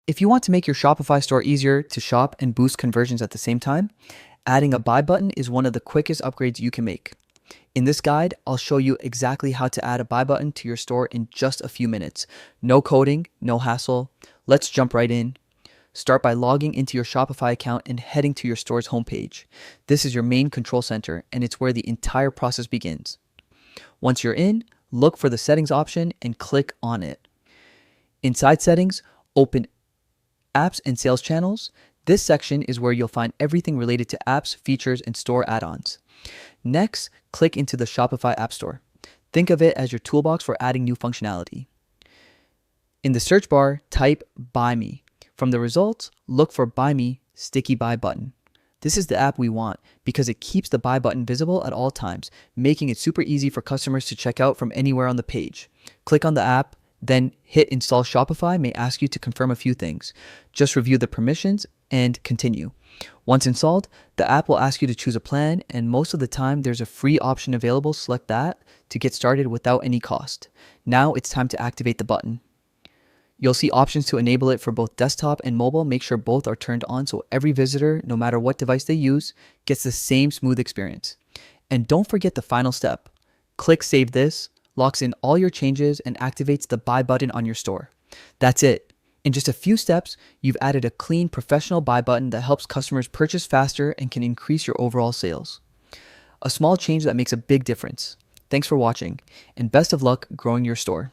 If you want to make your Shopify store easier to shop and boost conversions at the same time, adding a buy button is one of the quickest upgrades you can make. In this guide, I'll show you exactly how to add a buy button to your store in just a few minutes. No coding, no hassle. Let's jump right in. Start by logging into your Shopify account and heading to your store's homepage. This is your main control center, and it's where the entire process begins. Once you're in, look for the settings option and click on it. Inside settings, open Apps and Sales Channels. This section is where you'll find everything related to apps, features, and store add-ons. Next, click into the Shopify App Store. Think of it as your toolbox for adding new functionality. In the search bar, type Buy Me. From the results, look for Buy Me Sticky Buy button. This is the app we want because it keeps the buy button visible at all times, making it super easy for customers to check out from anywhere on the page. Click on the app, then hit Install Shopify may ask you to confirm a few things. Just review the permissions and continue. Once installed, the app will ask you to choose a plan, and most of the time there's a free option available. Select that to get started without any cost. Now it's time to activate the button. You'll see options to enable it for both desktop and mobile. Make sure both are turned on so every visitor, no matter what device they use, gets the same smooth experience. And don't forget the final step. Click Save This, locks in all your changes, and activates the buy button on your store. That's it. In just a few steps, you've added a clean, professional buy button that helps customers purchase faster and can increase your overall sales. A small change that makes a big difference. Thanks for watching, and best of luck growing your store.